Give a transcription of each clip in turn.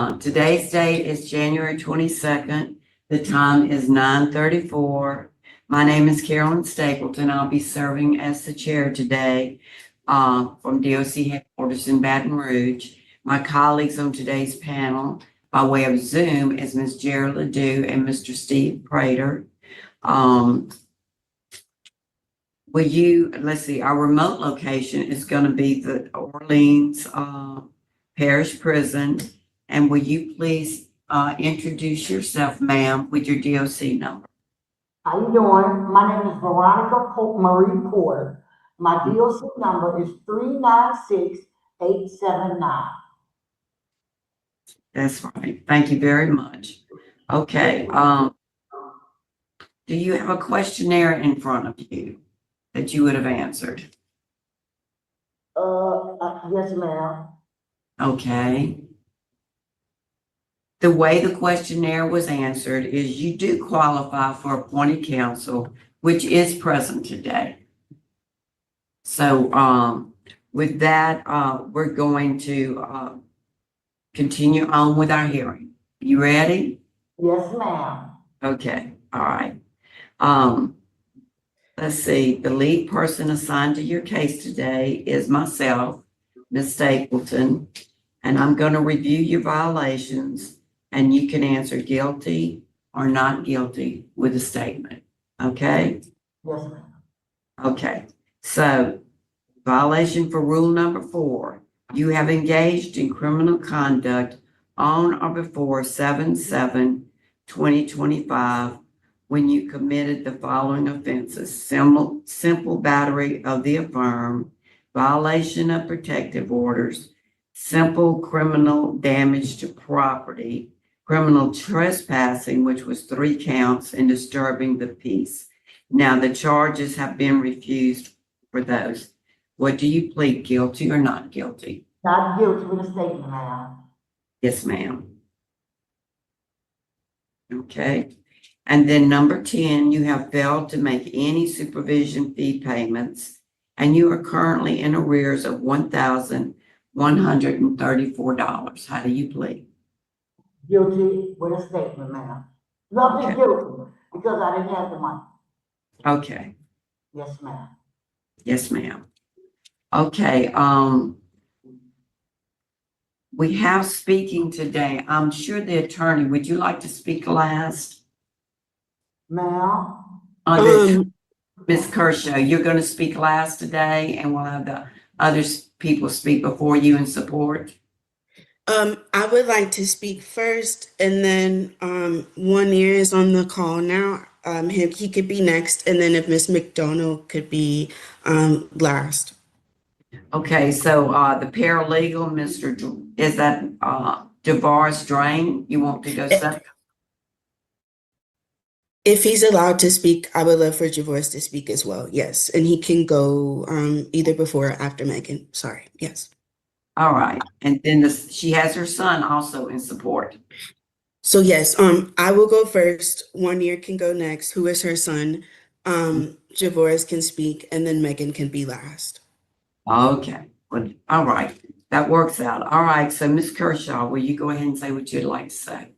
Today's date is January 22nd. The time is 9:34. My name is Carolyn Stapleton. I'll be serving as the chair today from DOC headquarters in Baton Rouge. My colleagues on today's panel by way of Zoom is Ms. Jerry Ledoux and Mr. Steve Prater. Let's see, our remote location is going to be the Orleans Parish Prison. And will you please introduce yourself, ma'am, with your DOC number? How you doing? My name is Veronica Marie Porter. My DOC number is 396879. That's right. Thank you very much. Okay. Do you have a questionnaire in front of you that you would have answered? Yes, ma'am. Okay. The way the questionnaire was answered is you do qualify for appointed counsel, which is present today. So with that, we're going to continue on with our hearing. You ready? Yes, ma'am. Okay, all right. Let's see, the lead person assigned to your case today is myself, Ms. Stapleton, and I'm going to review your violations, and you can answer guilty or not guilty with a statement. Okay? Yes, ma'am. Okay. So, violation for rule number 4. You have engaged in criminal conduct on or before 7/7/2025 when you committed the following offenses: simple battery of the affirmed, violation of protective orders, simple criminal damage to property, criminal trespassing, which was 3 counts, and disturbing the peace. Now, the charges have been refused for those. What do you plead, guilty or not guilty? Not guilty with a statement, ma'am. Yes, ma'am. Okay. And then number 10, you have failed to make any supervision fee payments, and you are currently in arrears of $1,134. How do you plead? Guilty with a statement, ma'am. Not Okay. guilty because I didn't have the money. Okay. Yes, ma'am. Yes, ma'am. Okay. We have speaking today. I'm sure the attorney, would you like to speak last? Ma'am. Ms. Kershaw, you're going to speak last today, and we'll have the other people speak before you in support. I would like to speak first, and then one ear is on the call now. He could be next, and then if Ms. McDonald could be last. Okay, so the paralegal, is that DeVaris Drain? You want to go second? If he's allowed to speak, I would love for Javoris to speak as well. Yes, and he can go either before or after Megan. Sorry. Yes. All right, and then she has her son also in support. So yes, I will go first. One ear can go next. Who is her son? Javoris can speak, and then Megan can be last. Okay, well, all right, that works out. All right, so Ms. Kershaw, will you go ahead and say what you'd like to say?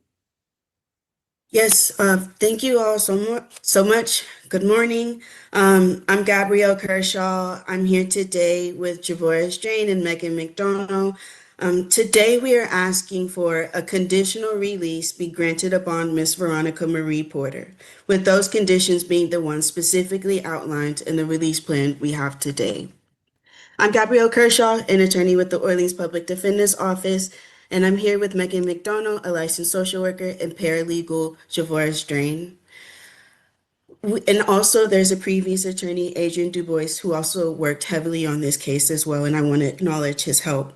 Yes, thank you all so much. Good morning. I'm Gabrielle Kershaw. I'm here today with Javoris Drain and Megan McDonald. Today we are asking for a conditional release be granted upon Miss Veronica Marie Porter, with those conditions being the ones specifically outlined in the release plan we have today. I'm Gabrielle Kershaw, an attorney with the Orleans Public Defender's Office, and I'm here with Megan McDonald, a licensed social worker, and paralegal Javoris Drain. And also there's a previous attorney, Adrian Dubois, who also worked heavily on this case as well, and I want to acknowledge his help.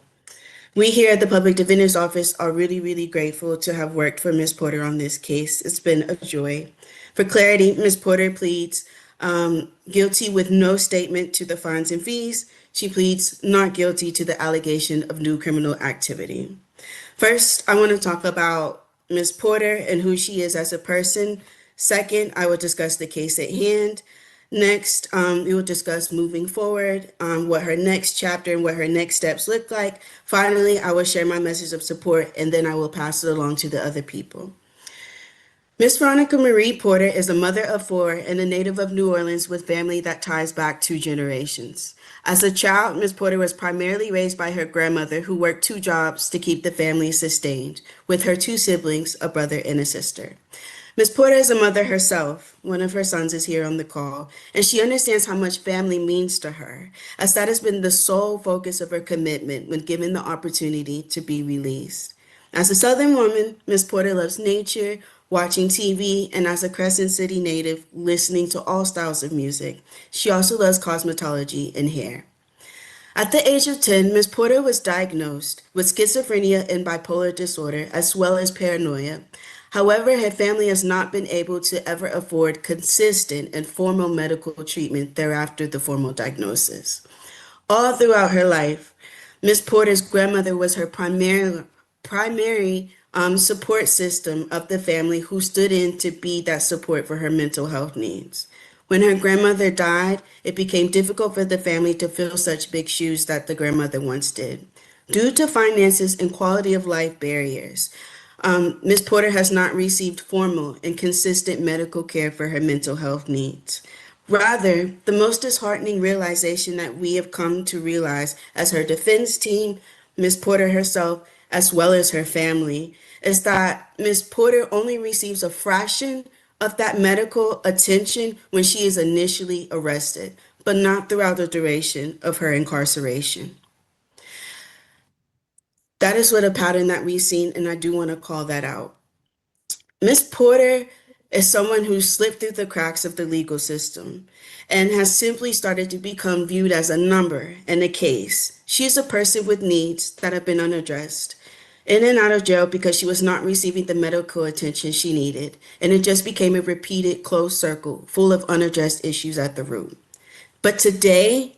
We here at the Public Defender's Office are really, really grateful to have worked for Ms. Porter on this case. It's been a joy. For clarity, Ms. Porter pleads guilty with no statement to the fines and fees. She pleads not guilty to the allegation of new criminal activity. First, I want to talk about Ms. Porter and who she is as a person. Second, I will discuss the case at hand. Next, we will discuss moving forward, what her next chapter and what her next steps look like. Finally, I will share my message of support, and then I will pass it along to the other people. Miss Veronica Marie Porter is a mother of four and a native of New Orleans with family that ties back 2 generations. As a child, Miss Porter was primarily raised by her grandmother, who worked 2 jobs to keep the family sustained, with her 2 siblings, a brother and a sister. Miss Porter is a mother herself. One of her sons is here on the call, and she understands how much family means to her, as that has been the sole focus of her commitment when given the opportunity to be released. As a Southern woman, Miss Porter loves nature, watching TV, and as a Crescent City native, listening to all styles of music. She also loves cosmetology and hair. At the age of 10, Miss Porter was diagnosed with schizophrenia and bipolar disorder, as well as paranoia. However, her family has not been able to ever afford consistent and formal medical treatment thereafter the formal diagnosis. All throughout her life, Miss Porter's grandmother was her primary support system of the family, who stood in to be that support for her mental health needs. When her grandmother died, it became difficult for the family to fill such big shoes that the grandmother once did. Due to finances and quality of life barriers, Ms. Porter has not received formal and consistent medical care for her mental health needs. Rather, the most disheartening realization that we have come to realize as her defense team, Ms. Porter herself, as well as her family, is that Ms. Porter only receives a fraction of that medical attention when she is initially arrested, but not throughout the duration of her incarceration. That is what a pattern that we've seen, and I do want to call that out. Miss Porter is someone who slipped through the cracks of the legal system and has simply started to become viewed as a number and a case. She is a person with needs that have been unaddressed, in and out of jail because she was not receiving the medical attention she needed, and it just became a repeated closed circle full of unaddressed issues at the root. But today,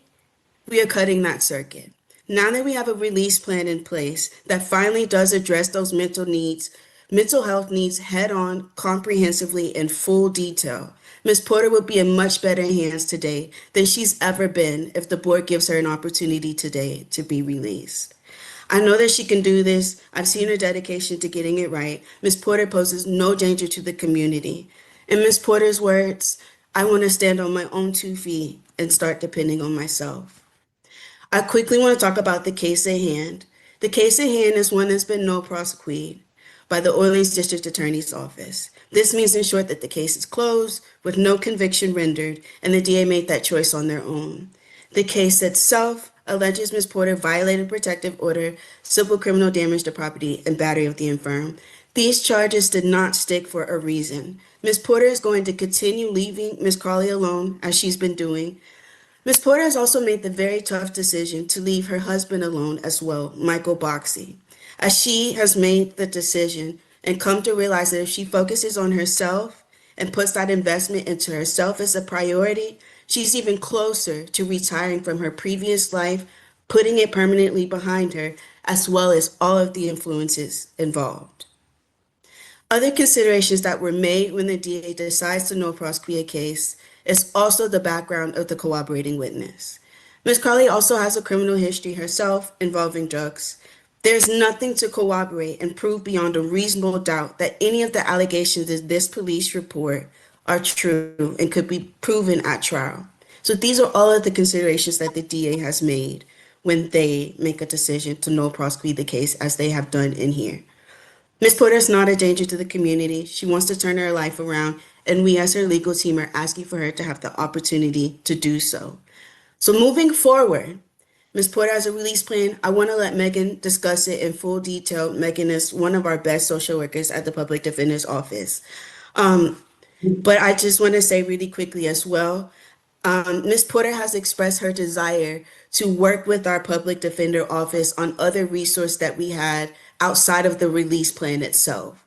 we are cutting that circuit. Now that we have a release plan in place that finally does address those mental health needs head on, comprehensively, in full detail, Ms. Porter will be in much better hands today than she's ever been if the board gives her an opportunity today to be released. I know that she can do this. I've seen her dedication to getting it right. Ms. Porter poses no danger to the community. In Ms. Porter's words, I want to stand on my own 2 feet and start depending on myself. I quickly want to talk about the case at hand. The case at hand is one that's been no prosecuted by the Orleans District Attorney's Office. This means, in short, that the case is closed with no conviction rendered, and the DA made that choice on their own. The case itself alleges Ms. Porter violated protective order, civil criminal damage to property, and battery of the infirm. These charges did not stick for a reason. Ms. Porter is going to continue leaving Ms. Carly alone, as she's been doing. Ms. Porter has also made the very tough decision to leave her husband alone as well, Michael Boxey, as she has made the decision and come to realize that if she focuses on herself and puts that investment into herself as a priority, she's even closer to retiring from her previous life, putting it permanently behind her, as well as all of the influences involved. Other considerations that were made when the DA decides to no prosecute a case is also the background of the cooperating witness. Ms. Carly also has a criminal history herself involving drugs. There's nothing to corroborate and prove beyond a reasonable doubt that any of the allegations in this police report are true and could be proven at trial. So these are all of the considerations that the DA has made when they make a decision to no prosecute the case, as they have done in here. Ms. Porter is not a danger to the community. She wants to turn her life around, and we as her legal team are asking for her to have the opportunity to do so. So moving forward, Ms. Porter has a release plan. I want to let Megan discuss it in full detail. Megan is one of our best social workers at the Public Defender's Office. But I just want to say really quickly as well, Ms. Porter has expressed her desire to work with our Public Defender Office on other resources that we had outside of the release plan itself.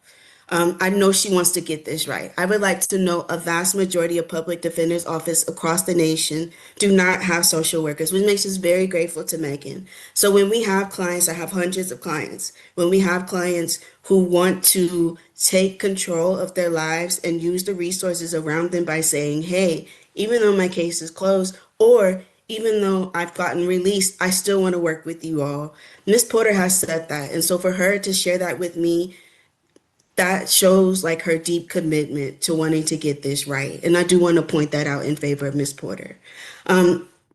I know she wants to get this right. I would like to know a vast majority of public defenders' office across the nation do not have social workers, which makes us very grateful to Megan. So when we have clients, I have hundreds of clients, when we have clients who want to take control of their lives and use the resources around them by saying, hey, even though my case is closed, or even though I've gotten released, I still want to work with you all. Miss Porter has said that. And so for her to share that with me, that shows like her deep commitment to wanting to get this right. And I do want to point that out in favor of Miss Porter.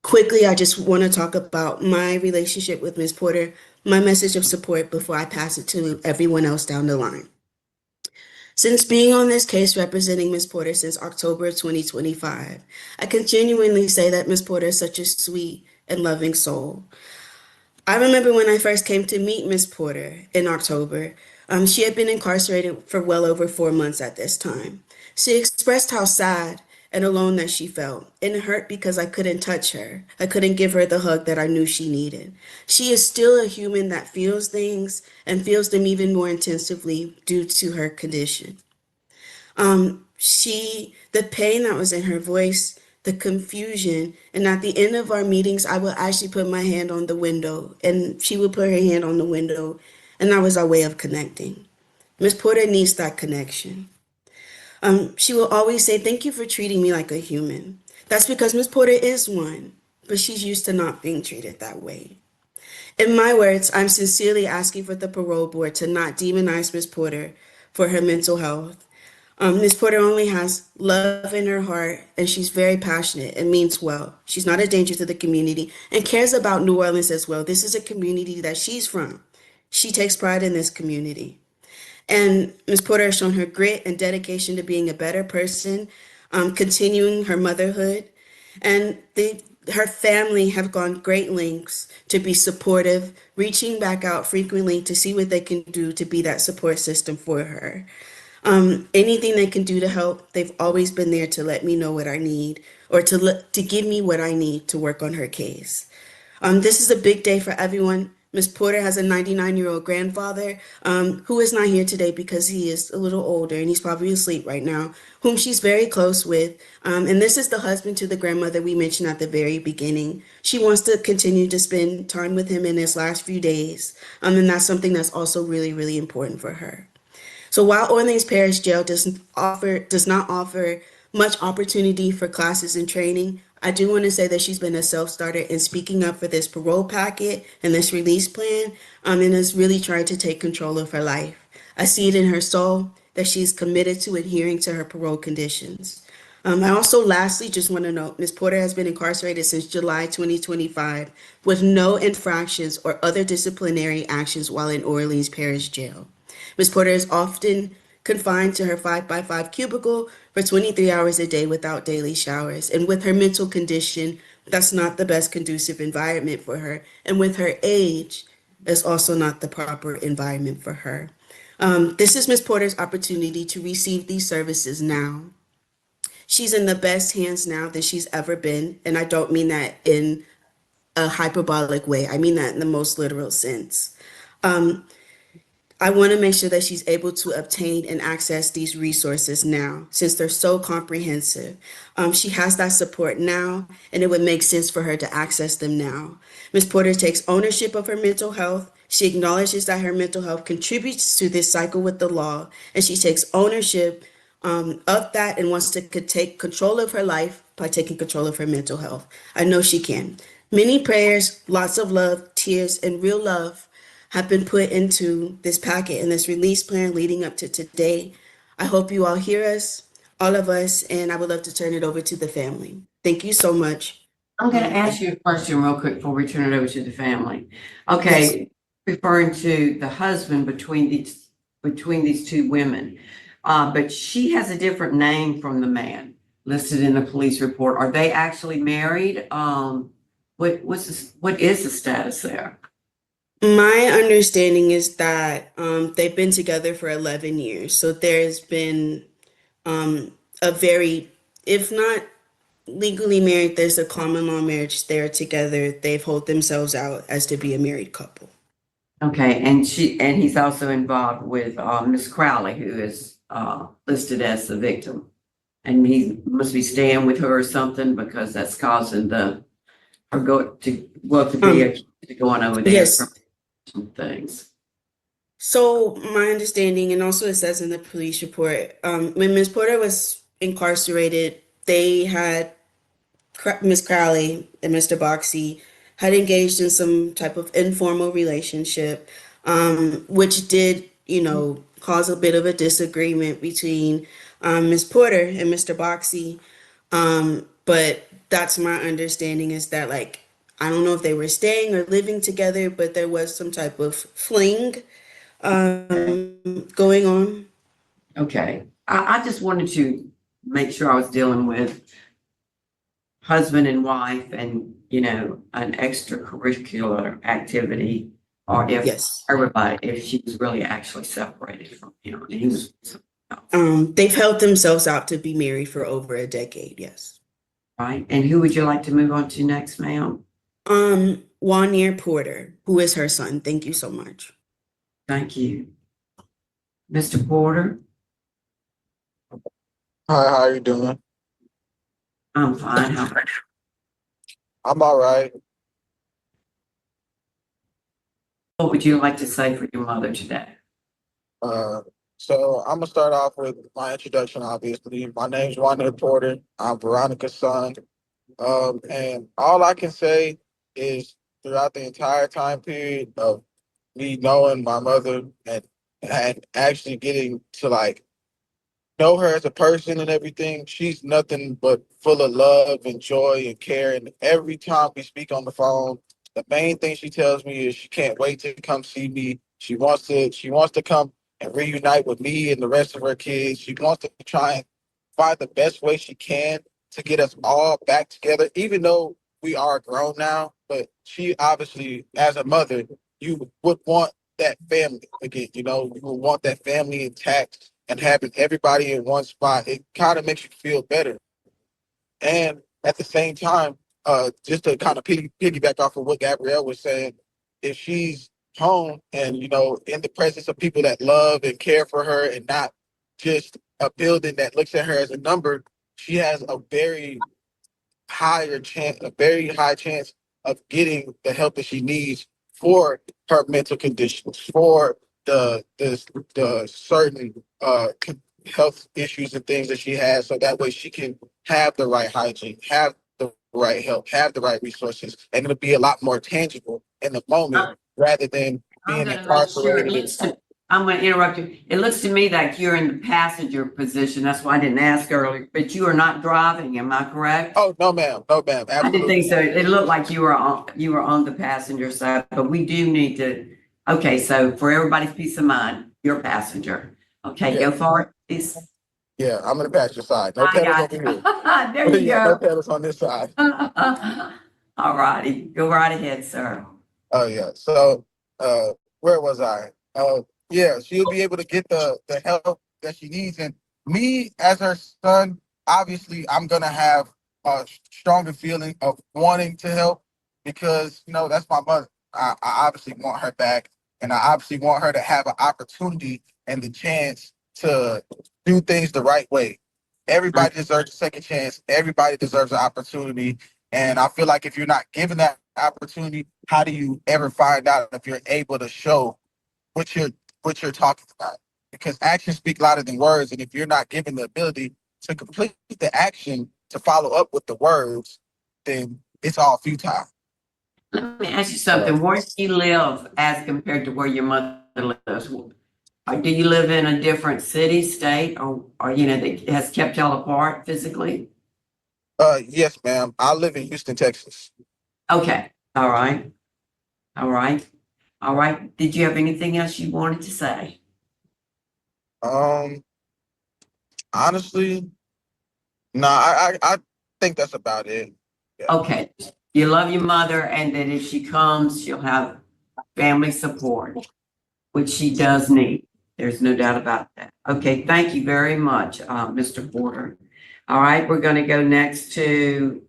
Quickly, I just want to talk about my relationship with Miss Porter, my message of support before I pass it to everyone else down the line. Since being on this case representing Miss Porter since October of 2025, I can genuinely say that Miss Porter is such a sweet and loving soul. I remember when I first came to meet Miss Porter in October. She had been incarcerated for well over 4 months at this time. She expressed how sad and alone that she felt, and it hurt because I couldn't touch her. I couldn't give her the hug that I knew she needed. She is still a human that feels things and feels them even more intensively due to her condition. The pain that was in her voice, the confusion, and at the end of our meetings, I would actually put my hand on the window, and she would put her hand on the window, and that was our way of connecting. Miss Porter needs that connection. She will always say, "Thank you for treating me like a human." That's because Miss Porter is one, but she's used to not being treated that way. In my words, I'm sincerely asking for the parole board to not demonize Miss Porter for her mental health. Miss Porter only has love in her heart, and she's very passionate and means well. She's not a danger to the community and cares about New Orleans as well. This is a community that she's from. She takes pride in this community. And Miss Porter has shown her grit and dedication to being a better person, continuing her motherhood. And her family have gone great lengths to be supportive, reaching back out frequently to see what they can do to be that support system for her. Anything they can do to help, they've always been there to let me know what I need or to give me what I need to work on her case. This is a big day for everyone. Miss Porter has a 99-year-old grandfather who is not here today because he is a little older and he's probably asleep right now, whom she's very close with. And this is the husband to the grandmother we mentioned at the very beginning. She wants to continue to spend time with him in his last few days. And that's something that's also really, really important for her. So while Orleans Parish Jail does not offer much opportunity for classes and training, I do want to say that she's been a self-starter in speaking up for this parole packet and this release plan, and has really tried to take control of her life. I see it in her soul that she's committed to adhering to her parole conditions. I also lastly just want to note, Ms. Porter has been incarcerated since July 2025 with no infractions or other disciplinary actions while in Orleans Parish Jail. Ms. Porter is often confined to her 5x5 cubicle for 23 hours a day without daily showers. And with her mental condition, that's not the best conducive environment for her. And with her age, it's also not the proper environment for her. This is Ms. Porter's opportunity to receive these services now. She's in the best hands now that she's ever been. And I don't mean that in a hyperbolic way. I mean that in the most literal sense. I want to make sure that she's able to obtain and access these resources now, since they're so comprehensive. She has that support now, and it would make sense for her to access them now. Ms. Porter takes ownership of her mental health. She acknowledges that her mental health contributes to this cycle with the law, and she takes ownership of that and wants to take control of her life by taking control of her mental health. I know she can. Many prayers, lots of love, tears, and real love have been put into this packet and this release plan leading up to today. I hope you all hear us, all of us, and I would love to turn it over to the family. Thank you so much. I'm going to ask you a question real quick before we turn it over to the family. Okay, yes. Referring to the husband between these two women, but she has a different name from the man listed in the police report. Are they actually married? What is the status there? My understanding is that they've been together for 11 years. So there's been a very, if not legally married, there's a common law marriage. They're together. They've held themselves out as to be a married couple. Okay, and he's also involved with Miss Crowley, who is listed as the victim. And he must be staying with her or something because that's causing to be going over there. Yes. Some things. So my understanding, and also it says in the police report, when Ms. Porter was incarcerated, they had Miss Crowley and Mr. Boxey had engaged in some type of informal relationship, which did, cause a bit of a disagreement between Miss Porter and Mr. Boxey. But that's my understanding is that, like, I don't know if they were staying or living together, but there was some type of fling going on. Okay. I just wanted to make sure I was dealing with husband and wife and, an extracurricular activity, or if Yes. everybody, if she was really actually separated from him and he was something else, They've held themselves out to be married for over a decade, yes. right? And who would you like to move on to next, ma'am? Wanier Porter, who is her son. Thank you so much. Thank you. Mr. Porter, Hi, how you doing? I'm fine. How about you? I'm all right. What would you like to say for your mother today? Uh, so I'm gonna start off with my introduction. Obviously, my name's Wanda Porter. I'm Veronica's son. And all I can say is throughout the entire time period of me knowing my mother and actually getting to like know her as a person and everything, she's nothing but full of love and joy and care. And every time we speak on the phone, the main thing she tells me is she can't wait to come see me. She wants to come and reunite with me and the rest of her kids. She wants to try and find the best way she can to get us all back together, even though we are grown now. But she obviously, as a mother, you would want that family again. You would want that family intact and having everybody in one spot. It kind of makes you feel better. And at the same time, just to kind of piggyback off of what Gabrielle was saying, if she's home and in the presence of people that love and care for her and not just a building that looks at her as a number, she has a very high chance of getting the help that she needs for her mental conditions, for the certain health issues and things that she has, so that way she can have the right hygiene, have the right help, have the right resources, and it'll be a lot more tangible in the moment rather than I'm being gonna make sure incarcerated. I'm gonna interrupt you. It looks to me like you're in the passenger position. That's why I didn't ask earlier, but you are not driving, am I correct? Oh, no, ma'am. No, ma'am. I didn't think Absolutely. so. It looked like you were on the passenger side, but we do need to, okay, so for everybody's peace of mind, you're a passenger. Okay, Yeah. go for it, please. Yeah, I'm gonna pass your side. No I pedals got over you. here. There you Yeah, no go. pedals on this side. All righty, go right ahead, sir. Oh yeah. So where was I? Yeah, she'll be able to get the help that she needs. And me as her son, obviously I'm gonna have a stronger feeling of wanting to help because that's my mother. I obviously want her back and I obviously want her to have an opportunity and the chance to do things the right way. Everybody deserves a second chance. Everybody deserves an opportunity. And I feel like if you're not given that opportunity, how do you ever find out if you're able to show what you're talking about? Because actions speak louder than words, and if you're not given the ability to complete the action to follow up with the words, then it's all futile. Let me ask you something. Where do you live as compared to where your mother lives? Or do you live in a different city, state, or that has kept y'all apart physically? Yes, ma'am. I live in Houston, Texas. Okay, all right, all right, all right. Did you have anything else you wanted to say? Um, Honestly, no, I think that's about it. Yeah. Okay, you love your mother, and that if she comes, she'll have family support, which she does need. There's no doubt about that. Okay, thank you very much, Mr. Porter. All right, we're gonna go next to,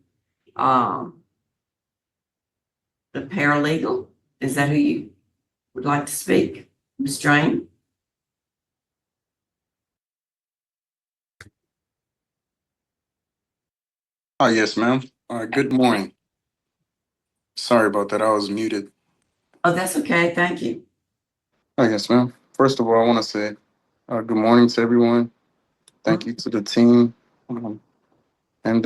the paralegal. Is that who you would like to speak? Ms. Drain? Yes, ma'am. Good morning. Sorry about that. I was muted. Oh, that's okay. Thank you. Yes, ma'am. First of all, I want to say good morning to everyone. Thank you to the team. And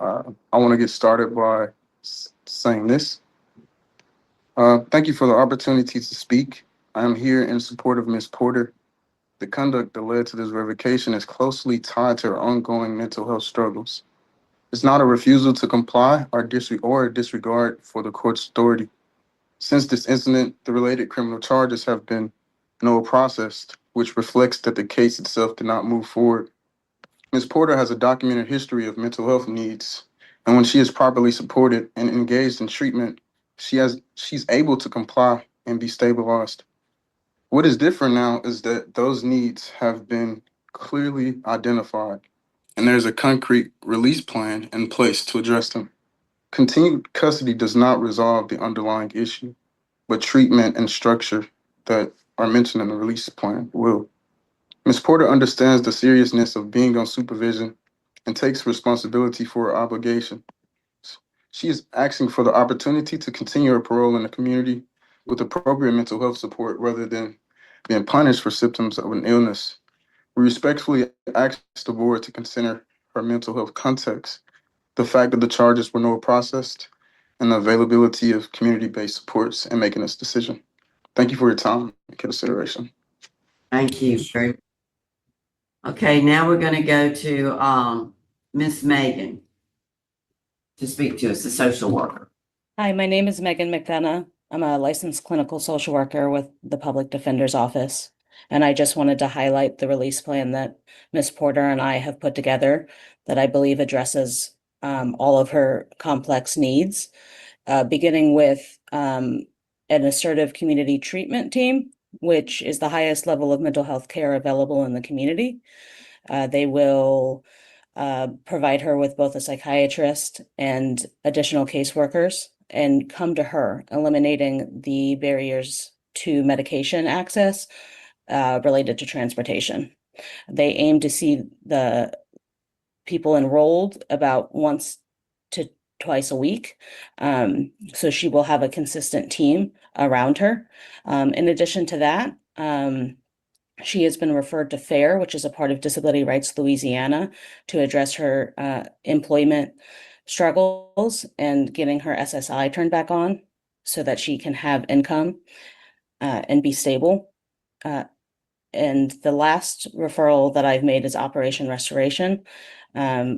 I want to get started by saying this. Thank you for the opportunity to speak. I am here in support of Ms. Porter. The conduct that led to this revocation is closely tied to her ongoing mental health struggles. It's not a refusal to comply or a disregard for the court's authority. Since this incident, the related criminal charges have been no processed, which reflects that the case itself did not move forward. Ms. Porter has a documented history of mental health needs, and when she is properly supported and engaged in treatment, she's able to comply and be stabilized. What is different now is that those needs have been clearly identified, and there's a concrete release plan in place to address them. Continued custody does not resolve the underlying issue, but treatment and structure that are mentioned in the release plan will. Ms. Porter understands the seriousness of being on supervision and takes responsibility for her obligations. She is asking for the opportunity to continue her parole in the community with appropriate mental health support rather than being punished for symptoms of an illness. We respectfully ask the board to consider her mental health context, the fact that the charges were no processed, and the availability of community-based supports in making this decision. Thank you for your time and consideration. Thank you. Okay, now we're gonna go to, Miss Megan to speak to us, the social worker. Hi, my name is Megan McDonough. I'm a licensed clinical social worker with the Public Defender's Office. And I just wanted to highlight the release plan that Ms. Porter and I have put together that I believe addresses all of her complex needs, beginning with an assertive community treatment team, which is the highest level of mental health care available in the community. They will provide her with both a psychiatrist and additional caseworkers and come to her, eliminating the barriers to medication access related to transportation. They aim to see the people enrolled about once to twice a week. So she will have a consistent team around her. In addition to that, she has been referred to FAIR, which is a part of Disability Rights Louisiana, to address her employment struggles and getting her SSI turned back on so that she can have income and be stable. And the last referral that I've made is Operation Restoration,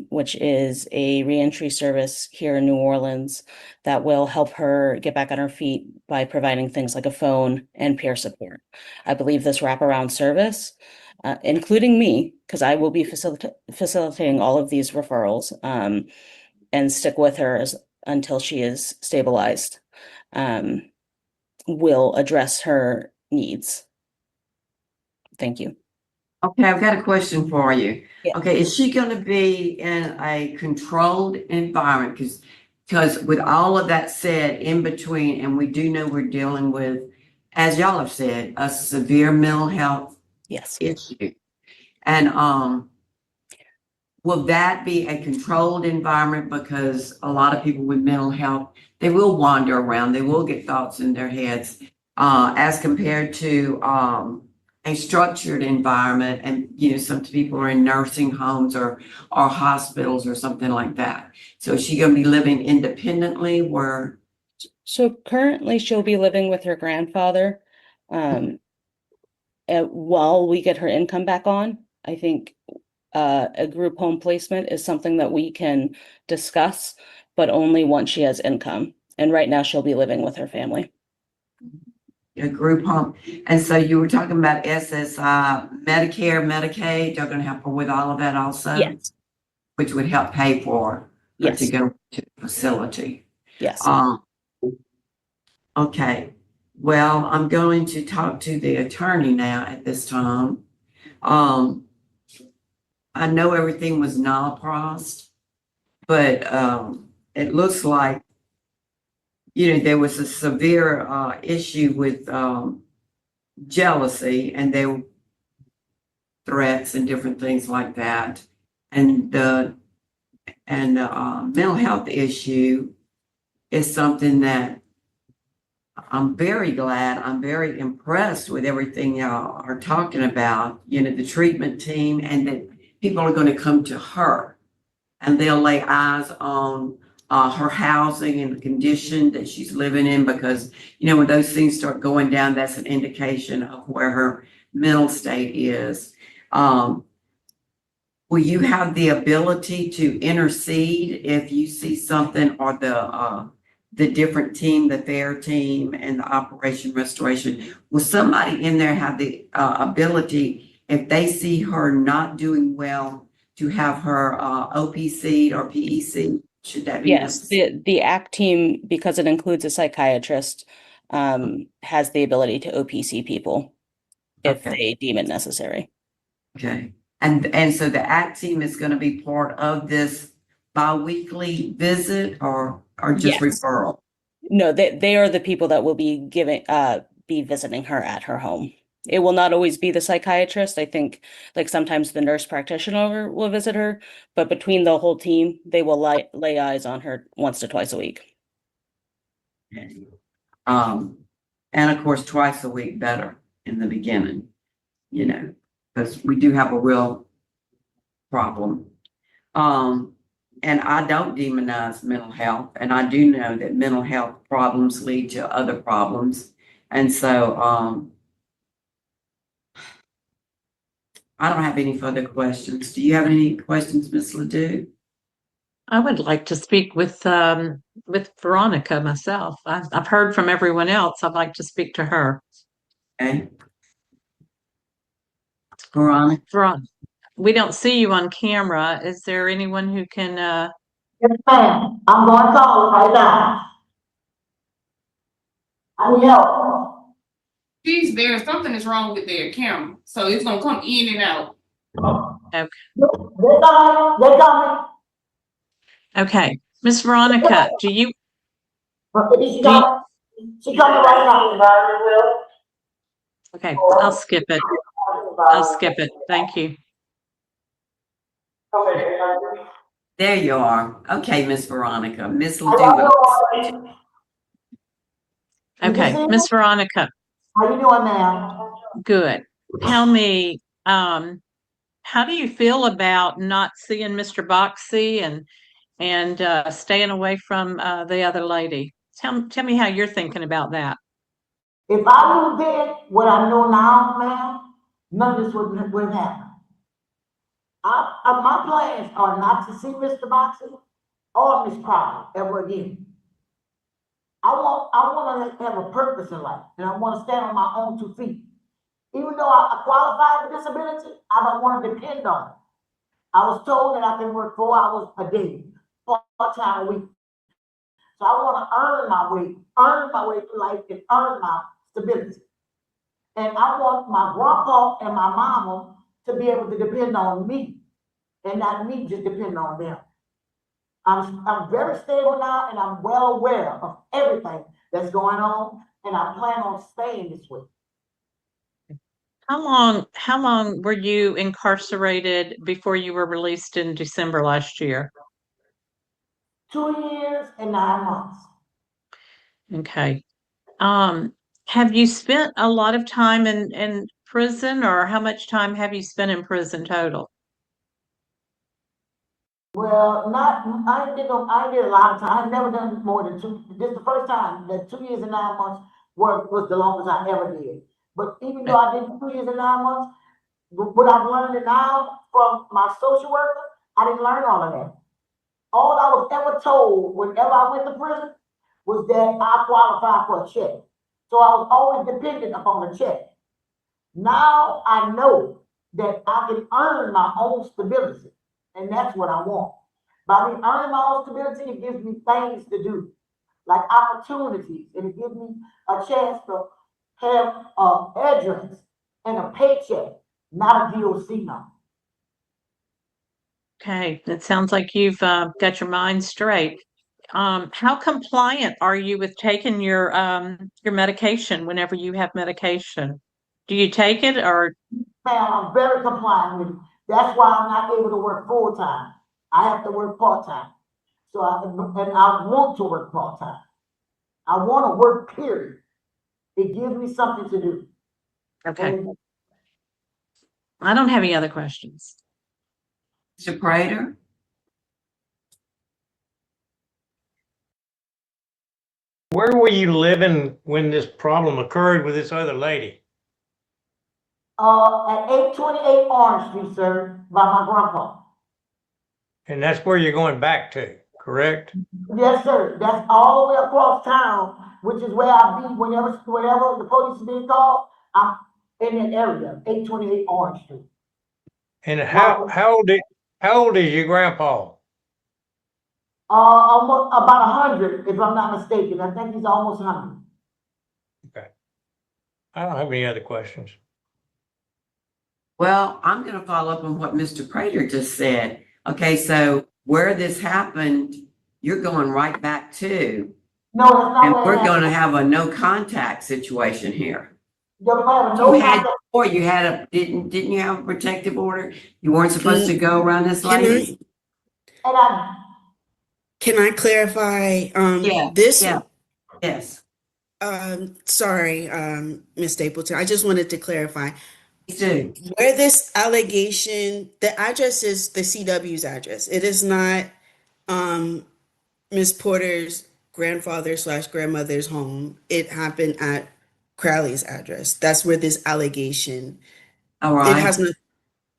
which is a reentry service here in New Orleans that will help her get back on her feet by providing things like a phone and peer support. I believe this wraparound service, including me, because I will be facilitating all of these referrals and stick with her until she is stabilized, will address her needs. Thank you. Okay, I've got a question for you. Yeah. Okay, is she gonna be in a controlled environment? Because with all of that said, in between, and we do know we're dealing with, as y'all have said, a severe mental health Yes. issue. And will that be a controlled environment? Because a lot of people with mental health, they will wander around, they will get thoughts in their heads, as compared to a structured environment. And some people are in nursing homes or hospitals or something like that. So is she gonna be living independently where? So currently she'll be living with her grandfather while we get her income back on. I think a group home placement is something that we can discuss, but only once she has income. And right now she'll be living with her family. A group home. And so you were talking about SSI, Medicare, Medicaid, they're gonna help her with all of that also? Yes. Which would help pay for her to Yes. go to the facility. Yes. Okay, well, I'm going to talk to the attorney now at this time. I know everything was non-prossed, but it looks like there was a severe issue with jealousy, and there were threats and different things like that. And the mental health issue is something that I'm very glad, I'm very impressed with everything y'all are talking about, the treatment team, and that people are going to come to her and they'll lay eyes on her housing and the condition that she's living in, because, you know, when those things start going down, that's an indication of where her mental state is. Will you have the ability to intercede if you see something, or the different team, the FAIR team and the Operation Restoration? Will somebody in there have the ability, if they see her not doing well, to have her OPC or PEC? Should that be Yes, necessary? the ACT team, because it includes a psychiatrist, has the ability to OPC people if Okay. they deem it necessary. Okay. And so the ACT team is going to be part of this biweekly visit, or just Yes. referral? No, they are the people that will be be visiting her at her home. It will not always be the psychiatrist. I think like sometimes the nurse practitioner will visit her, but between the whole team, they will lay eyes on her once to twice a week. Um, and of course, twice a week better in the beginning, you know, because we do have a real problem. And I don't demonize mental health, and I do know that mental health problems lead to other problems. And so, I don't have any further questions. Do you have any questions, Ms. Ledoux? I would like to speak with Veronica myself. I've heard from everyone else. I'd like to speak to her. Okay. Veronica? Veronica, we don't see you on camera. Is there anyone who can, Yes, ma'am. I'm going to call her right now. I need help. She's there. Something is wrong with their camera, so it's gonna come in and out. okay. They're coming. Okay. Miss Veronica, do you, She coming. She coming right now. okay, I'll skip it. I'll skip it. Thank you. There you are. Okay, Miss Veronica. Miss Ledoux. Okay, Miss Veronica, How you doing, ma'am? good. Tell me, how do you feel about not seeing Mr. Boxey and staying away from the other lady? Tell me how you're thinking about that. If I knew then what I know now, ma'am, none of this would happen. My plans are not to see Mr. Boxer or Miss Crowder ever again. I want to have a purpose in life, and I want to stand on my own 2 feet. Even though I qualify for disability, I don't want to depend on it. I was told that I can work 4 hours a day, part-time a week. So I want to earn my way through life, and earn my stability. And I want my grandpa and my mama to be able to depend on me, and not me just depend on them. I'm very stable now, and I'm well aware of everything that's going on, and I plan on staying this way. How long were you incarcerated before you were released in December last year? 2 years and 9 months. Okay. Have you spent a lot of time in prison, or how much time have you spent in prison total? Well, I did a lot of time. I've never done more than 2. This is the first time that 2 years and 9 months work was the longest I ever did. But even though I did 2 years and 9 months, what I've learned now from my social worker, I didn't learn all of that. All I was ever told whenever I went to prison was that I qualified for a check. So I was always dependent upon a check. Now I know that I can earn my own stability, and that's what I want. By me earning my own stability, it gives me things to do, like opportunities, and it gives me a chance to have an address and a paycheck, not a DOC number. Okay, that sounds like you've got your mind straight. How compliant are you with taking your medication whenever you have medication? Do you take it, or Ma'am, I'm very compliant with it. That's why I'm not able to work full time. I have to work part time. And I want to work part time. I want to work, period. It gives me something to do. okay? And I don't have any other questions. Mr. Prater? Where were you living when this problem occurred with this other lady? At 828 Orange Street, sir, by my grandpa. And that's where you're going back to, correct? Yes, sir. That's all the way across town, which is where I be whenever the police is being called. I'm in that area, 828 Orange Street. And how old is your grandpa? Almost about 100, if I'm not mistaken. I think he's almost 100. Okay. I don't have any other questions. Well, I'm gonna follow up on what Mr. Prater just said. Okay, so where this happened, you're going right back to, No, that's not and where we're it happened. gonna have a no contact situation here. You're gonna have a no You had contact. before, you had didn't you have a protective order? You weren't supposed to go around this lady? And Can I clarify, Yeah, this, yeah, yes. sorry, Ms. Stapleton, I just wanted to clarify. Please do. Where this allegation, the address is the CW's address. It is not Ms. Porter's grandfather / grandmother's home. It happened at Crowley's address. That's where this allegation, All it right. has no,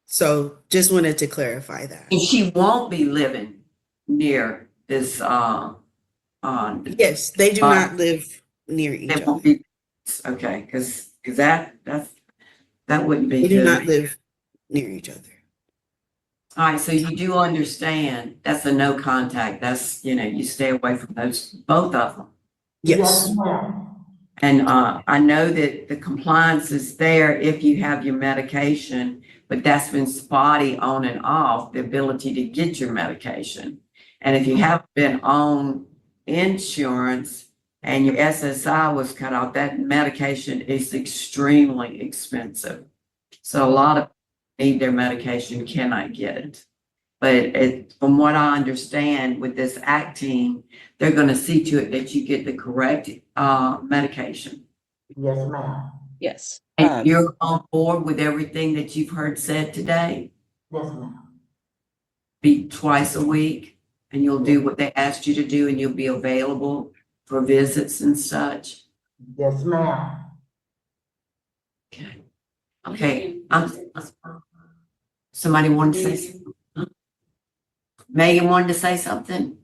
so just wanted to clarify that. And she won't be living near this, Yes, they do not live near each it won't other. be, okay, because that wouldn't be They do not good. live near each other. All right, so you do understand that's a no contact. That's, you stay away from those, both of them. Yes. ma'am. And I know that the compliance is there if you have your medication, but that's been spotty on and off, the ability to get your medication. And if you haven't been on insurance and your SSI was cut off, that medication is extremely expensive. So a lot of people need their medication, cannot get it. But from what I understand with this ACT team, they're gonna see to it that you get the correct medication. Yes, ma'am. Yes. And you're on board with everything that you've heard said today? Yes, ma'am. Be twice a week, and you'll do what they asked you to do, and you'll be available for visits and such? Yes, ma'am. Okay. Okay, somebody wanted to say something? Megan wanted to say something?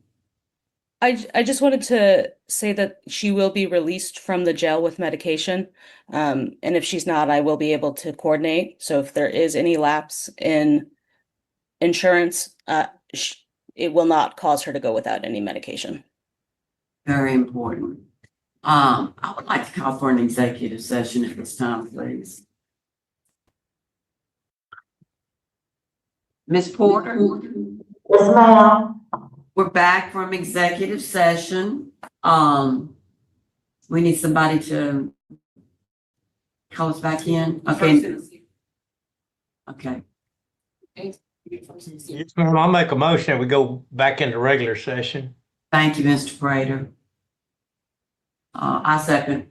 I just wanted to say that she will be released from the jail with medication. And if she's not, I will be able to coordinate. So if there is any lapse in insurance, it will not cause her to go without any medication. Very important. I would like to call for an executive session at this time, please. Ms. Porter, Yes, ma'am. we're back from executive session. We need somebody to call us back in. Okay. Okay. Yes, ma'am. I'll make a motion that we go back into regular session. Thank you, Mr. Prater. I second.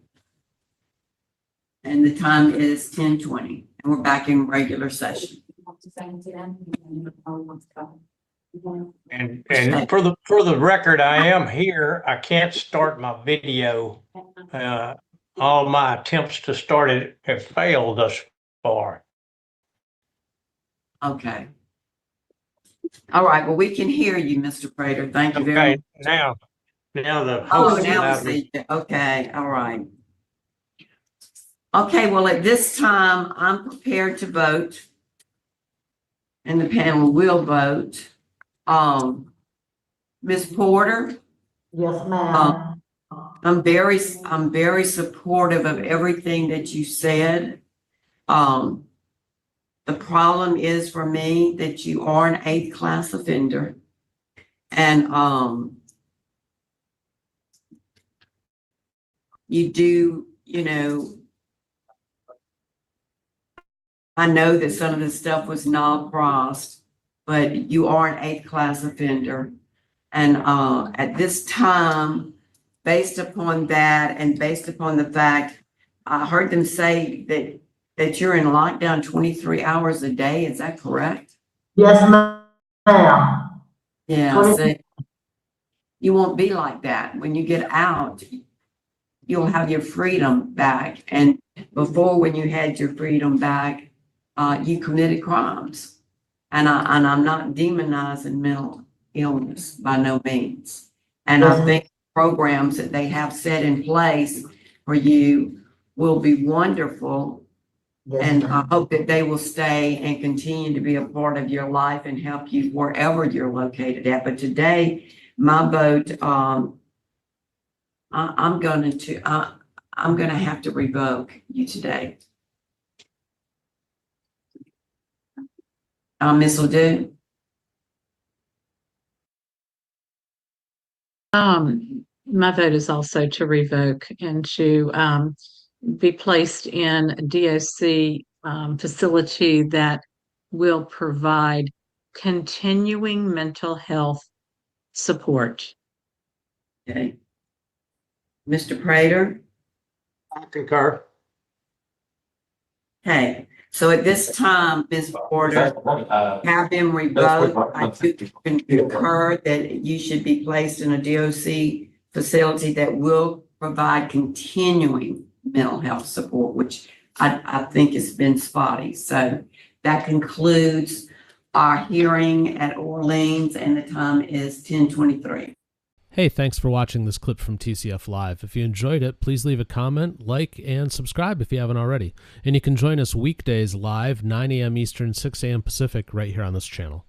And the time is 10:20, and we're back in regular session. And for the record, I am here. I can't start my video. All my attempts to start it have failed thus far. Okay. All right, well, we can hear you, Mr. Prater. Thank you very Okay, much. now the Oh, host now we allowed me. see you. Okay, all right. Okay, well, at this time, I'm prepared to vote. And the panel will vote. Ms. Porter, Yes, ma'am. I'm very supportive of everything that you said. The problem is for me that you are an 8th class offender. And, you do, I know that some of this stuff was not crossed, but you are an 8th class offender. And at this time, based upon that and based upon the fact, I heard them say that you're in lockdown 23 hours a day. Is that correct? Yes, ma'am. Yeah, so you won't be like that. When you get out, you'll have your freedom back. And before, when you had your freedom back, you committed crimes. And I'm not demonizing mental illness by no means. And I think programs that they have set in place for you will be wonderful. And I hope that they will stay and continue to be a part of your life and help you wherever you're located at. But today, my vote, I'm gonna have to revoke you today. Ms. Ledoux? My vote is also to revoke and to be placed in a DOC facility that will provide continuing mental health support. Okay. Mr. Prater? I concur. Okay, so at this time, Ms. Porter, have been revoked. I do concur that you should be placed in a DOC facility that will provide continuing mental health support, which I think has been spotty. So that concludes our hearing at Orleans, and the time is 10:23. Hey, thanks for watching this clip from TCF Live. If you enjoyed it, please leave a comment, like, and subscribe if you haven't already. And you can join us weekdays live, 9 a.m. Eastern, 6 a.m. Pacific, right here on this channel.